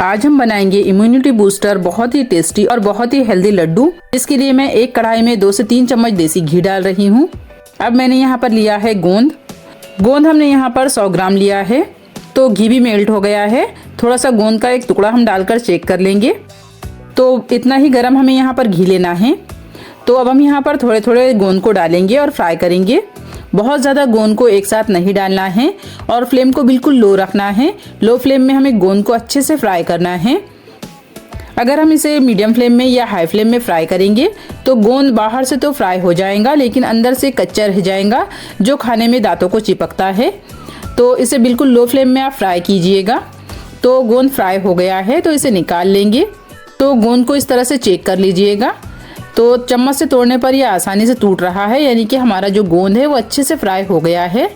आज हम बनाएंगे इम्यूनिटी बूस्टर बहुत ही टेस्टी और बहुत ही हेल्दी लड्डू। इसके लिए मैं एक कढ़ाई में 2 से 3 चम्मच देसी घी डाल रही हूँ। अब मैंने यहाँ पर लिया है गोंद हमने यहाँ पर 100 ग्राम लिया है। तो घी भी मेल्ट हो गया है। थोड़ा सा गोंद का एक टुकड़ा हम डालकर चेक कर लेंगे। तो इतना ही गर्म हमें यहाँ पर घी लेना है। तो अब हम यहाँ पर थोड़े थोड़े गोंद को डालेंगे और फ्राई करेंगे। बहुत ज़्यादा गोंद को एक साथ नहीं डालना है और फ्लेम को बिल्कुल लो रखना है। लो फ्लेम में हमें गोंद को अच्छे से फ्राई करना है। अगर हम इसे मीडियम फ्लेम में या हाई फ्लेम में फ्राई करेंगे तो गोंद बाहर से तो फ्राई हो जाएगा लेकिन अंदर से कच्चा रह जाएगा जो खाने में दांतों को चिपकता है। तो इसे बिल्कुल लो फ्लेम में आप फ्राई कीजिएगा। तो गोंद फ्राई हो गया है तो इसे निकाल लेंगे। तो गोंद को इस तरह से चेक कर लीजिएगा। तो चम्मच से तोड़ने पर यह आसानी से टूट रहा है, यानी कि हमारा जो गोंद है वो अच्छे से फ्राई हो गया है।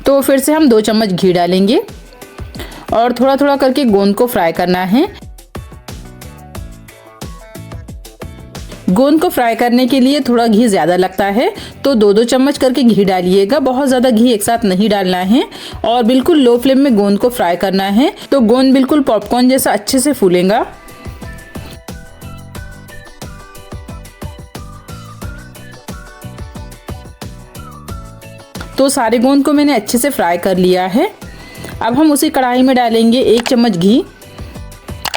तो फिर से हम 2 चम्मच घी डालेंगे और थोड़ा थोड़ा करके गोंद को फ्राई करना है। गोंद को फ्राई करने के लिए थोड़ा घी ज़्यादा लगता है तो 2-2 चम्मच करके घी डालिएगा। बहुत ज़्यादा घी एक साथ नहीं डालना है और बिल्कुल लो फ्लेम में गोंद को फ्राई करना है। तो गोंद बिल्कुल पॉपकॉर्न जैसा अच्छे से फूलेगा। तो सारे गोंद को मैंने अच्छे से फ्राई कर लिया है। अब हम उसी कढ़ाई में डालेंगे 1 चम्मच घी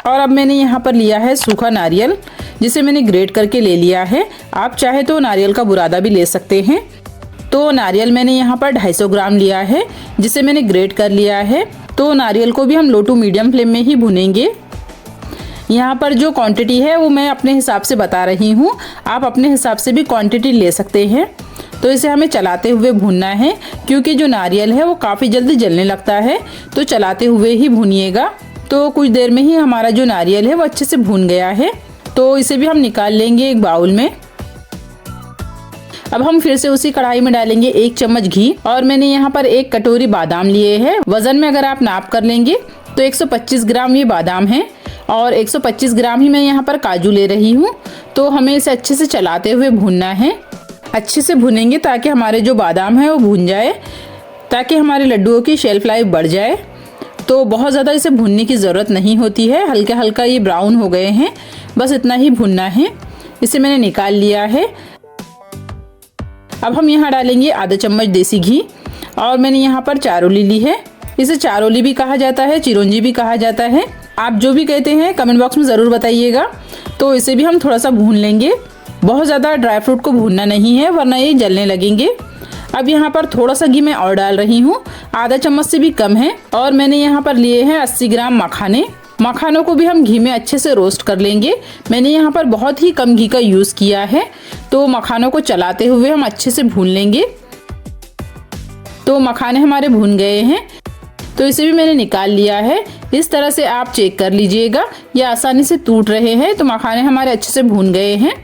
और अब मैंने यहाँ पर लिया है सूखा नारियल जिसे मैंने ग्रेट करके ले लिया है। आप चाहे तो नारियल का बुरादा भी ले सकते हैं। तो नारियल मैंने यहाँ पर 250 ग्राम लिया है जिसे मैंने ग्रेट कर लिया है। तो नारियल को भी हम लो टू मीडियम फ्लेम में ही भुनेंगे। यहाँ पर जो क्वांटिटी है वो मैं अपने हिसाब से बता रही हूँ, आप अपने हिसाब से भी क्वांटिटी ले सकते हैं। तो इसे हमें चलाते हुए भूनना है क्योंकि जो नारियल है वो काफ़ी जल्दी जलने लगता है। तो चलाते हुए ही भूनिएगा। तो कुछ देर में ही हमारा जो नारियल है वो अच्छे से भून गया है। तो इसे भी हम निकाल लेंगे एक बाउल में। अब हम फिर से उसी कढ़ाई में डालेंगे 1 चम्मच घी और मैंने यहाँ पर 1 कटोरी बादाम लिए हैं। वजन में अगर आप नाप कर लेंगे तो 125 ग्राम ये बादाम है और 125 ग्राम ही मैं यहाँ पर काजू ले रही हूँ। तो हमें इसे अच्छे से चलाते हुए भूनना है। अच्छे से भुनेंगे ताकि हमारे जो बादाम है वो भून जाए, ताकि हमारे लड्डुओं की शेल्फ लाइफ बढ़ जाए। तो बहुत ज़्यादा इसे भुनने की ज़रूरत नहीं होती है, हल्का हल्का ये ब्राउन हो गए हैं, बस इतना ही भुनना है। इसे मैंने निकाल लिया है। अब हम यहाँ डालेंगे आधा चम्मच देसी घी और मैंने यहाँ पर चारोली ली है। इसे चारोली भी कहा जाता है, चिरौंजी भी कहा जाता है, आप जो भी कहते हैं कमेंट बॉक्स में ज़रूर बताइएगा। तो इसे भी हम थोड़ा सा भून लेंगे। बहुत ज़्यादा ड्राई फ्रूट को भूनना नहीं है वरना ये जलने लगेंगे। अब यहाँ पर थोड़ा सा घी मैं और डाल रही हूँ, आधा चम्मच से भी कम है। और मैंने यहाँ पर लिए हैं 80 ग्राम मखाने। मखानों को भी हम घी में अच्छे से रोस्ट कर लेंगे। मैंने यहाँ पर बहुत ही कम घी का यूज़ किया है। तो मखानों को चलाते हुए हम अच्छे से भून लेंगे। तो मखाने हमारे भून गए हैं तो इसे भी मैंने निकाल लिया है। इस तरह से आप चेक कर लीजिएगा, ये आसानी से टूट रहे हैं। तो मखाने हमारे अच्छे से भून गए हैं।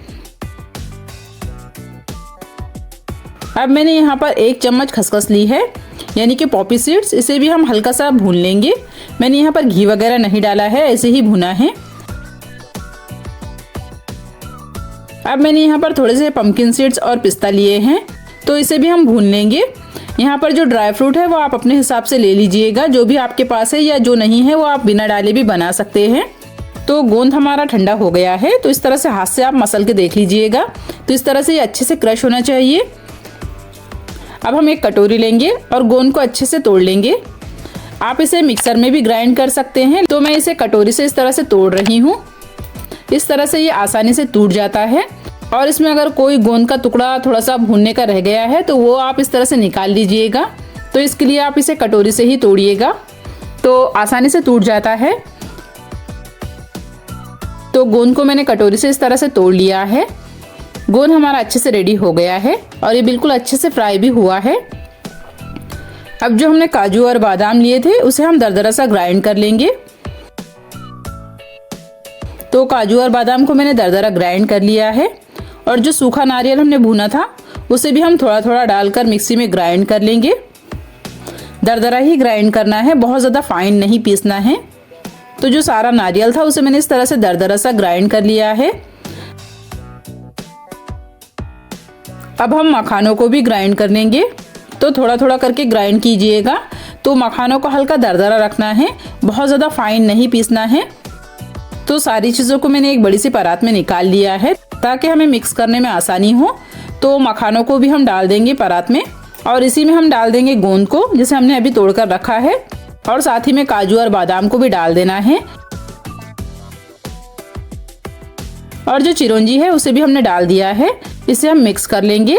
अब मैंने यहाँ पर 1 चम्मच खसखस ली है, यानी कि पॉपी सीड्स। इसे भी हम हल्का सा भून लेंगे। मैंने यहाँ पर घी वगैरह नहीं डाला है, ऐसे ही भुना है। अब मैंने यहाँ पर थोड़े से पंपकिन सीड्स और पिस्ता लिए हैं तो इसे भी हम भून लेंगे। यहाँ पर जो ड्राई फ्रूट है वो आप अपने हिसाब से ले लीजिएगा, जो भी आपके पास है, या जो नहीं है वो आप बिना डाले भी बना सकते हैं। तो गोंद हमारा ठंडा हो गया है तो इस तरह से हाथ से आप मसल के देख लीजिएगा। तो इस तरह से ये अच्छे से क्रश होना चाहिए। अब हम एक कटोरी लेंगे और गोंद को अच्छे से तोड़ लेंगे। आप इसे मिक्सर में भी ग्राइंड कर सकते हैं। तो मैं इसे कटोरी से इस तरह से तोड़ रही हूँ। इस तरह से ये आसानी से टूट जाता है। और इसमें अगर कोई गोंद का टुकड़ा थोड़ा सा भूनने का रह गया है तो वो आप इस तरह से निकाल लीजिएगा। तो इसके लिए आप इसे कटोरी से ही तोड़िएगा तो आसानी से टूट जाता है। तो गोंद को मैंने कटोरी से इस तरह से तोड़ लिया है। गोंद हमारा अच्छे से रेडी हो गया है और ये बिल्कुल अच्छे से फ्राई भी हुआ है। अब जो हमने काजू और बादाम लिए थे उसे हम दरदरा सा ग्राइंड कर लेंगे। तो काजू और बादाम को मैंने दरदरा ग्राइंड कर लिया है और जो सूखा नारियल हमने भुना था उसे भी हम थोड़ा थोड़ा डालकर मिक्सी में ग्राइंड कर लेंगे। दरदरा ही ग्राइंड करना है, बहुत ज़्यादा फाइन नहीं पीसना है। तो जो सारा नारियल था उसे मैंने इस तरह से दरदरा सा ग्राइंड कर लिया है। अब हम मखानों को भी ग्राइंड कर लेंगे। तो थोड़ा थोड़ा करके ग्राइंड कीजिएगा। तो तो मखानों को हल्का दरदरा रखना है, बहुत ज़्यादा फाइन नहीं पीसना है। तो सारी चीज़ों को मैंने एक बड़ी सी परात में निकाल लिया है ताकि हमें मिक्स करने में आसानी हो। तो मखानों को भी हम डाल देंगे परात में और इसी में हम डाल देंगे गोंद को जिसे हमने अभी तोड़कर रखा है, और साथ ही में काजू और बादाम को भी डाल देना है। और जो चिरौंजी है उसे भी हमने डाल दिया है। इसे हम मिक्स कर लेंगे,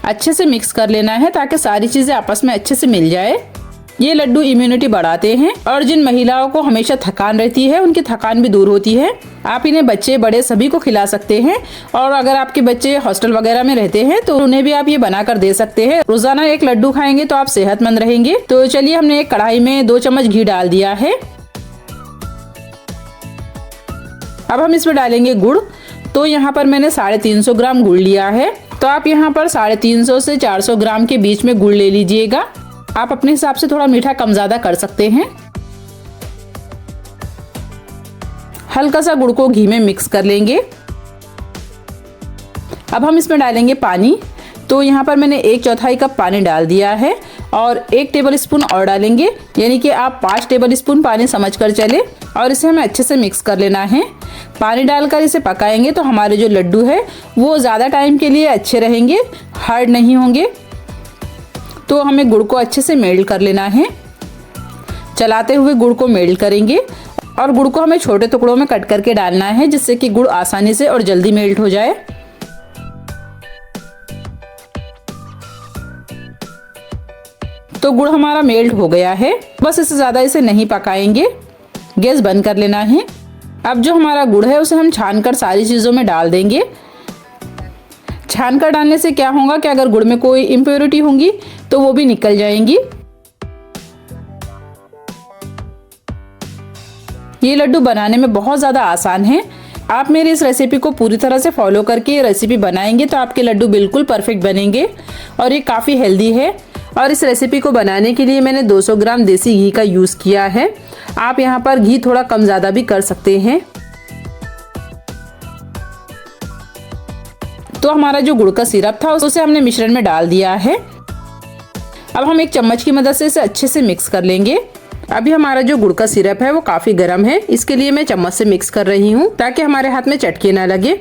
अच्छे से मिक्स कर लेना है ताकि सारी चीजें आपस में अच्छे से मिल जाए। ये लड्डू इम्यूनिटी बढ़ाते हैं और जिन महिलाओं को हमेशा थकान रहती है उनकी थकान भी दूर होती है। आप इन्हें बच्चे बड़े सभी को खिला सकते हैं, और अगर आपके बच्चे हॉस्टल वगैरह में रहते हैं तो उन्हें भी आप ये बनाकर दे सकते हैं। रोजाना एक लड्डू खाएंगे तो आप सेहतमंद रहेंगे। तो चलिए, हमने एक कढ़ाई में 2 चम्मच घी डाल दिया है। अब हम इसमें डालेंगे गुड़। तो यहाँ पर मैंने 350 ग्राम गुड़ लिया है। तो आप यहाँ पर 350 से 400 ग्राम के बीच में गुड़ ले लीजिएगा। आप अपने हिसाब से थोड़ा मीठा कम ज्यादा कर सकते हैं। हल्का सा गुड़ को घी में मिक्स कर लेंगे। अब हम इसमें डालेंगे पानी। तो यहाँ पर मैंने 1/4 कप पानी डाल दिया है और 1 टेबल स्पून और डालेंगे, यानी कि आप 5 टेबल स्पून पानी समझकर चले। और इसे हमें अच्छे से मिक्स कर लेना है। पानी डालकर इसे पकाएंगे तो हमारे जो लड्डू है वो ज़्यादा टाइम के लिए अच्छे रहेंगे, हार्ड नहीं होंगे। तो हमें गुड़ को अच्छे से मेल्ट कर लेना है। चलाते हुए गुड़ को मेल्ट करेंगे और गुड़ को हमें छोटे टुकड़ों में कट करके डालना है जिससे कि गुड़ आसानी से और जल्दी मेल्ट हो जाए। तो गुड़ हमारा मेल्ट हो गया है, बस इससे ज़्यादा इसे नहीं पकाएंगे। गैस बंद कर लेना है। अब जो हमारा गुड़ है उसे हम छानकर सारी चीज़ों में डाल देंगे। छानकर डालने से क्या होगा कि अगर गुड़ में कोई इम्प्योरिटी होंगी तो वो भी निकल जाएंगी। ये लड्डू बनाने में बहुत ज़्यादा आसान है। आप मेरी इस रेसिपी को पूरी तरह से फॉलो करके ये रेसिपी बनाएंगे तो आपके लड्डू बिल्कुल परफेक्ट बनेंगे, और ये काफ़ी हेल्दी है। और इस रेसिपी को बनाने के लिए मैंने 200 ग्राम देसी घी का यूज़ किया है। आप यहाँ पर घी थोड़ा कम ज़्यादा भी कर सकते हैं। तो हमारा जो गुड़ का सिरप था उसे हमने मिश्रण में डाल दिया है। अब हम एक चम्मच की मदद से इसे अच्छे से मिक्स कर लेंगे। अभी हमारा जो गुड़ का सिरप है वो काफ़ी गर्म है, इसके लिए मैं चम्मच से मिक्स कर रही हूँ ताकि हमारे हाथ में चटके ना लगे।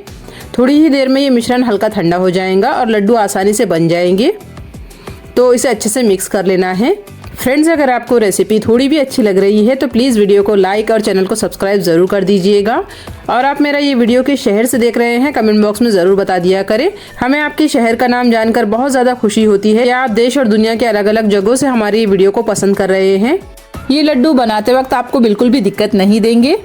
थोड़ी ही देर में ये मिश्रण हल्का ठंडा हो जाएगा और लड्डू आसानी से बन जाएंगे। तो इसे अच्छे से मिक्स कर लेना है। फ्रेंड्स, अगर आपको रेसिपी थोड़ी भी अच्छी लग रही है तो प्लीज़ वीडियो को लाइक और चैनल को सब्सक्राइब ज़रूर कर दीजिएगा। और आप मेरा ये वीडियो किस शहर से देख रहे हैं कमेंट बॉक्स में ज़रूर बता दिया करें। हमें आपके शहर का नाम जानकर बहुत ज़्यादा खुशी होती है। या आप देश और दुनिया के अलग अलग जगहों से हमारी ये वीडियो को पसंद कर रहे हैं। ये लड्डू बनाते वक्त आपको बिल्कुल भी दिक्कत नहीं देंगे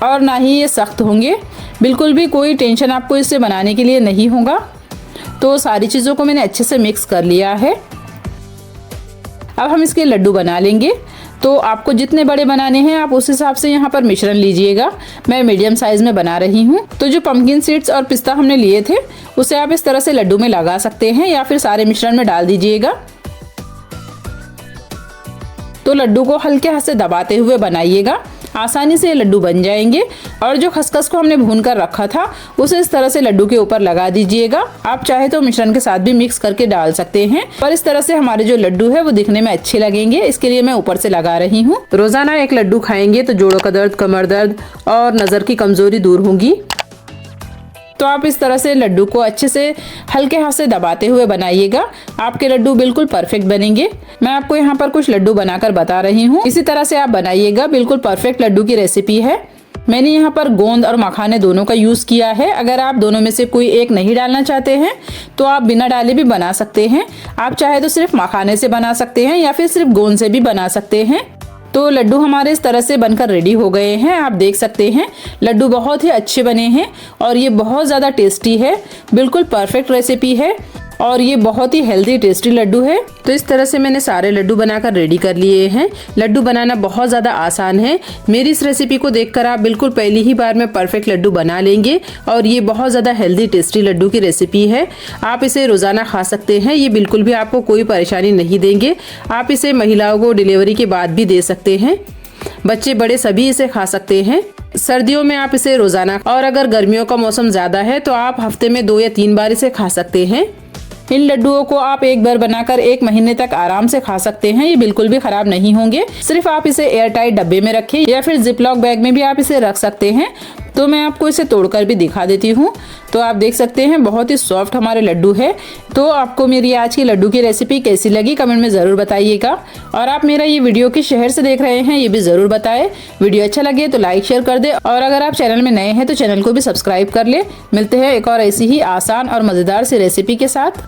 और ना ही ये सख्त होंगे। बिल्कुल भी कोई टेंशन आपको इससे बनाने के लिए नहीं होगा। तो सारी चीज़ों को मैंने अच्छे से मिक्स कर लिया है। अब हम इसके लड्डू बना लेंगे। तो आपको जितने बड़े बनाने हैं आप उस हिसाब से यहाँ पर मिश्रण लीजिएगा। मैं मीडियम साइज में बना रही हूँ। तो जो पंपकिन सीड्स और पिस्ता हमने लिए थे उसे आप इस तरह से लड्डू में लगा सकते हैं या फिर सारे मिश्रण में डाल दीजिएगा। तो लड्डू को हल्के हाथ से दबाते हुए बनाइएगा, आसानी से ये लड्डू बन जाएंगे। और जो खसखस को हमने भून कर रखा था उसे इस तरह से लड्डू के ऊपर लगा दीजिएगा। आप चाहे तो मिश्रण के साथ भी मिक्स करके डाल सकते हैं, पर इस तरह से हमारे जो लड्डू है वो दिखने में अच्छे लगेंगे, इसके लिए मैं ऊपर से लगा रही हूँ। रोजाना एक लड्डू खाएंगे तो जोड़ों का दर्द, कमर दर्द और नजर की कमजोरी दूर होगी। तो आप इस तरह से लड्डू को अच्छे से हल्के हाथ से दबाते हुए बनाइएगा, आपके लड्डू बिल्कुल परफेक्ट बनेंगे। मैं आपको यहाँ पर कुछ लड्डू बनाकर बता रही हूँ, इसी तरह से आप बनाइएगा। बिल्कुल परफेक्ट लड्डू की रेसिपी है। मैंने यहाँ पर गोंद और मखाने दोनों का यूज़ किया है। अगर आप दोनों में से कोई एक नहीं डालना चाहते हैं तो आप बिना डाले भी बना सकते हैं। आप चाहे तो सिर्फ मखाने से बना सकते हैं या फिर सिर्फ गोंद से भी बना सकते हैं। तो लड्डू हमारे इस तरह से बनकर रेडी हो गए हैं। आप देख सकते हैं लड्डू बहुत ही अच्छे बने हैं और ये बहुत ज़्यादा टेस्टी है। बिल्कुल परफेक्ट रेसिपी है और ये बहुत ही हेल्दी टेस्टी लड्डू है। तो इस तरह से मैंने सारे लड्डू बनाकर रेडी कर लिए हैं। लड्डू बनाना बहुत ज़्यादा आसान है। मेरी इस रेसिपी को देखकर आप बिल्कुल पहली ही बार में परफेक्ट लड्डू बना लेंगे और ये बहुत ज़्यादा हेल्दी टेस्टी लड्डू की रेसिपी है। आप इसे रोज़ाना खा सकते हैं, ये बिल्कुल भी आपको कोई परेशानी नहीं देंगे। आप इसे महिलाओं को डिलीवरी के बाद भी दे सकते हैं, बच्चे बड़े सभी इसे खा सकते हैं। सर्दियों में आप इसे रोज़ाना और अगर गर्मियों का मौसम ज़्यादा है तो आप हफ्ते में 2 या 3 बार इसे खा सकते हैं। इन लड्डुओं को आप एक बार बनाकर 1 महीने तक आराम से खा सकते हैं। ये बिल्कुल भी खराब नहीं होंगे। सिर्फ आप इसे एयर टाइट डब्बे में रखें या फिर जिपलॉक बैग में भी आप इसे रख सकते हैं। तो मैं आपको इसे तोड़कर भी दिखा देती हूँ। तो आप देख सकते हैं बहुत ही सॉफ्ट हमारे लड्डू है। तो आपको मेरी आज की लड्डू की रेसिपी कैसी लगी कमेंट में ज़रूर बताइएगा। और आप मेरा ये वीडियो किस शहर से देख रहे हैं ये भी ज़रूर बताएं। वीडियो अच्छा लगे तो लाइक शेयर कर दे और अगर आप चैनल में नए हैं तो चैनल को भी सब्सक्राइब कर ले। मिलते हैं एक और ऐसी ही आसान और मज़ेदार सी रेसिपी के साथ।